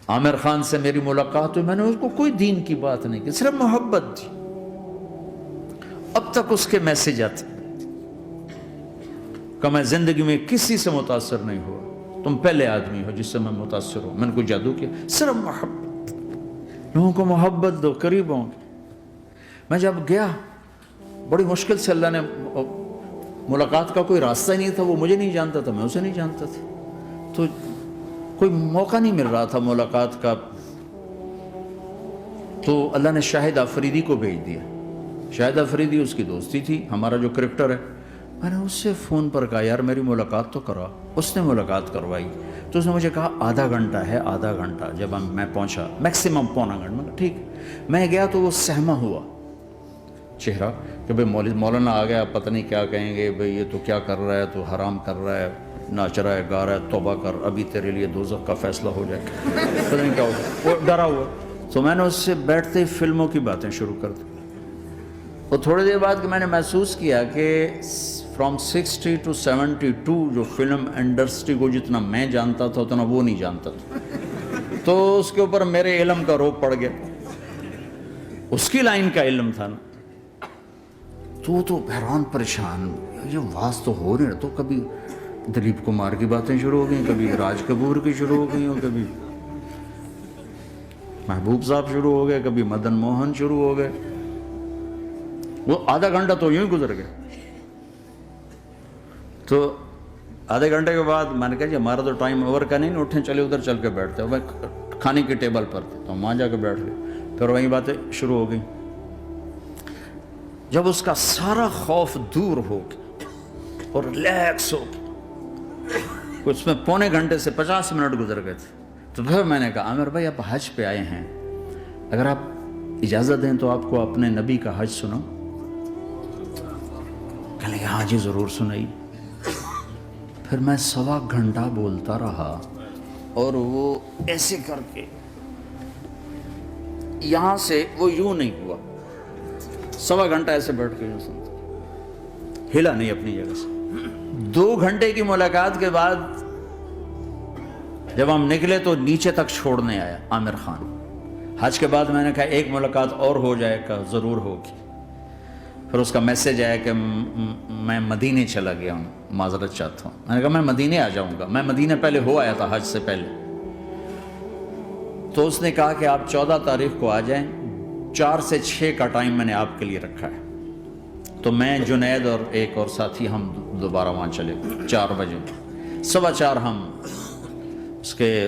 عامر خان سے میری ملاقات ہوئی، میں نے اس کو کوئی دین کی بات نہیں کی، صرف محبت تھی. اب تک اس کے میسج آتے کہ میں زندگی میں کسی سے متاثر نہیں ہوا، تم پہلے آدمی ہو جس سے میں متاثر ہوں، میں نے کوئی جادو کیا، صرف محبت. لوگوں کو محبت دو، قریب ہوں. میں جب گیا بڑی مشکل سے اللہ نے، ملاقات کا کوئی راستہ ہی نہیں تھا، وہ مجھے نہیں جانتا تھا، میں اسے نہیں جانتا تھا، تو کوئی موقع نہیں مل رہا تھا ملاقات کا. تو اللہ نے شاہد آفریدی کو بھیج دیا. شاہد آفریدی اس کی دوستی تھی، ہمارا جو کرکٹر ہے. میں نے اس سے فون پر کہا یار میری ملاقات تو کرا. اس نے ملاقات کروائی. تو اس نے مجھے کہا آدھا گھنٹہ ہے، آدھا گھنٹہ. جب میں پہنچا میکسیمم پونا گھنٹہ، میں ٹھیک. میں گیا تو وہ سہما ہوا چہرہ کہ بھئی مولانا آ گیا، پتہ نہیں کیا کہیں گے، بھئی یہ تو کیا کر رہا ہے، تو حرام کر رہا ہے، ناچ رہا ہے، گا رہا ہے، توبہ کر، ابھی تیرے لیے دوزخ کا فیصلہ ہو جائے، پتہ نہیں کیا ہوگا. وہ ڈرا ہوا. تو میں نے اس سے بیٹھتے ہی فلموں کی باتیں شروع کر دی. اور تھوڑی دیر بعد میں نے محسوس کیا کہ فرام 60 to 72 جو فلم انڈسٹری کو جتنا میں جانتا تھا اتنا وہ نہیں جانتا تھا. تو اس کے اوپر میرے علم کا روب پڑ گیا، اس کی لائن کا علم تھا نا. تو حیران پریشان، یہ واز تو ہو رہے ہیں. تو کبھی دلیپ کمار کی باتیں شروع ہو گئیں، کبھی راج کپور کی شروع ہو گئی، اور کبھی محبوب صاحب شروع ہو گئے، کبھی مدن موہن شروع ہو گئے. وہ آدھا گھنٹہ تو یوں ہی گزر گیا. تو آدھے گھنٹے کے بعد میں نے کہا جی ہمارا تو ٹائم اوور کا نہیں، اٹھیں چلے ادھر چل کے بیٹھتے ہیں. وہ کھانے کی ٹیبل پر تھے تو وہاں جا کے بیٹھ گئے. پھر وہیں باتیں شروع ہو گئیں. جب اس کا سارا خوف دور ہو گیا اور ریلیکس ہو گیا، اس میں پونے گھنٹے سے 50 منٹ گزر گئے تھے. تو پھر میں نے کہا عامر بھائی آپ حج پہ آئے ہیں، اگر آپ اجازت دیں تو آپ کو اپنے نبی کا حج سنو. کہنے لگے ہاں جی ضرور سنائی. پھر میں 1.25 گھنٹہ بولتا رہا اور وہ ایسے کر کے یہاں سے وہ یوں نہیں ہوا، 1.25 گھنٹہ ایسے بیٹھ کے یوں سنتا، ہلا نہیں اپنی جگہ سے. 2 گھنٹے کی ملاقات کے بعد جب ہم نکلے تو نیچے تک چھوڑنے آیا عامر خان. حج کے بعد میں نے کہا ایک ملاقات اور ہو جائے گا، ضرور ہوگی. پھر اس کا میسج آیا کہ میں مدینے چلا گیا ہوں، معذرت چاہتا ہوں. میں نے کہا میں مدینے آ جاؤں گا، میں مدینے پہلے ہو آیا تھا حج سے پہلے. تو اس نے کہا کہ آپ 14 تاریخ کو آ جائیں، 4 سے 6 کا ٹائم میں نے آپ کے لیے رکھا ہے. تو میں جنید اور ایک اور ساتھی ہم دوبارہ وہاں چلے 4 بجے. 4:15 ہم اس کے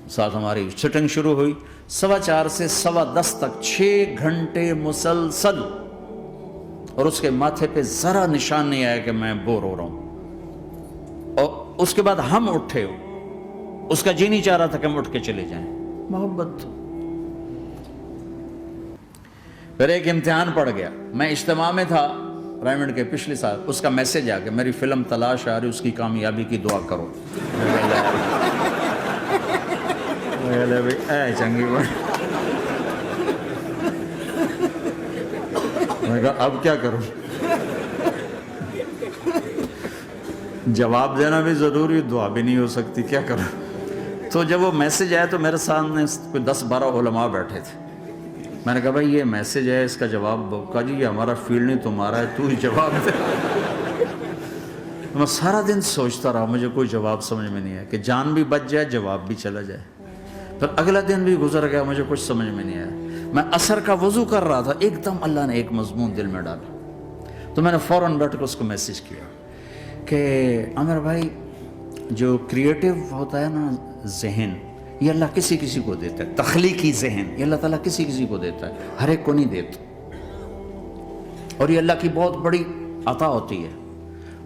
ساتھ ہماری سٹنگ شروع ہوئی. 4:15 سے 10:15 تک 6 گھنٹے مسلسل. اور اس کے ماتھے پہ ذرا نشان نہیں آیا کہ میں بور ہو رہا ہوں. اور اس کے بعد ہم اٹھے، اس کا جی نہیں چاہ رہا تھا کہ ہم اٹھ کے چلے جائیں. محبت. پھر ایک امتحان پڑ گیا. میں اجتماع میں تھا رائمنڈ کے پچھلے سال. اس کا میسج آ گیا میری فلم تلاش آ رہی، اس کی کامیابی کی دعا کرو. اے چنگی بات. میں کہا اب کیا کروں، جواب دینا بھی ضروری، دعا بھی نہیں ہو سکتی، کیا کروں. تو جب وہ میسج آیا تو میرے سامنے کوئی 10-12 علماء بیٹھے تھے. میں نے کہا بھائی یہ میسج ہے، اس کا جواب. کہا جی یہ ہمارا فیلڈ نہیں تمہارا ہے، تو ہی جواب دے. میں سارا دن سوچتا رہا، مجھے کوئی جواب سمجھ میں نہیں آیا کہ جان بھی بچ جائے جواب بھی چلا جائے. پھر اگلا دن بھی گزر گیا، مجھے کچھ سمجھ میں نہیں آیا. میں عصر کا وضو کر رہا تھا، ایک دم اللہ نے ایک مضمون دل میں ڈالا. تو میں نے فوراً بیٹھ کے اس کو میسج کیا کہ عامر بھائی جو کریٹو ہوتا ہے نا ذہن، یہ اللہ کسی کسی کو دیتا ہے. تخلیقی ذہن یہ اللہ تعالیٰ کسی کسی کو دیتا ہے، ہر ایک کو نہیں دیتا. اور یہ اللہ کی بہت بڑی عطا ہوتی ہے.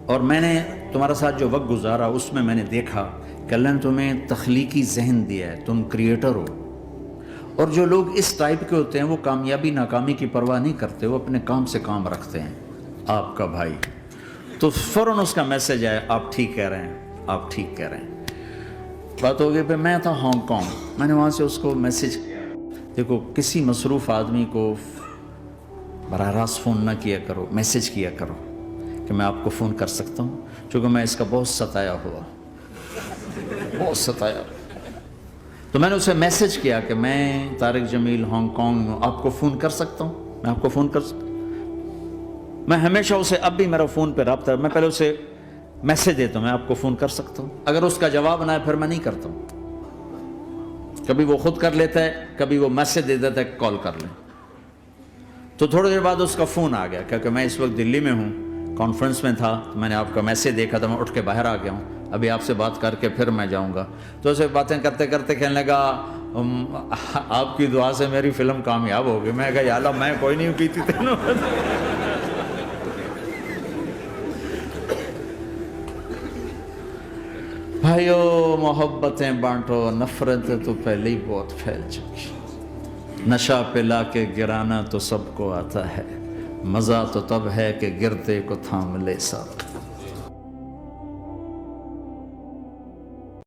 اور میں نے تمہارے ساتھ جو وقت گزارا اس میں نے دیکھا کہ اللہ نے تمہیں تخلیقی ذہن دیا ہے، تم کریٹر ہو. اور جو لوگ اس ٹائپ کے ہوتے ہیں وہ کامیابی ناکامی کی پرواہ نہیں کرتے، وہ اپنے کام سے کام رکھتے ہیں. آپ کا بھائی. تو فوراً اس کا میسج آیا آپ ٹھیک کہہ رہے ہیں، آپ ٹھیک کہہ رہے ہیں. بات ہو گئی. پہ میں تھا ہانگ کانگ. میں نے وہاں سے اس کو میسج کیا دیکھو کسی مصروف آدمی کو براہ راست فون نہ کیا کرو، میسج کیا کرو کہ میں آپ کو فون کر سکتا ہوں، چونکہ میں اس کا بہت ستایا ہوا، بہت ستایا. تو میں نے اسے میسج کیا کہ میں طارق جمیل ہانگ کانگ میں آپ کو فون کر سکتا ہوں؟ میں آپ کو فون کر سکتا ہوں؟ میں ہمیشہ اسے، اب بھی میرا فون پہ رابطہ ہے، میں پہلے اسے میسج دیتا ہوں میں آپ کو فون کر سکتا ہوں، اگر اس کا جواب نہ ہے پھر میں نہیں کرتا ہوں۔ کبھی وہ خود کر لیتا ہے، کبھی وہ میسج دے دیتا ہے کال کر لیں۔ تو تھوڑی دیر بعد اس کا فون آ گیا کیونکہ میں اس وقت دلی میں ہوں، کانفرنس میں تھا، تو میں نے آپ کا میسج دیکھا تھا، میں اٹھ کے باہر آ گیا ہوں، ابھی آپ سے بات کر کے پھر میں جاؤں گا۔ تو اسے باتیں کرتے کرتے کہنے لگا آپ کی دعا سے میری فلم کامیاب ہو گئی۔ میں کہا یا اللہ میں کوئی نہیں کی تھی تینوں۔ بھائیو محبتیں بانٹو، نفرتیں تو پہلے ہی بہت پھیل چکی۔ نشہ پلا کے گرانا تو سب کو آتا ہے، مزہ تو تب ہے کہ گرتے کو تھام لے ساتھ۔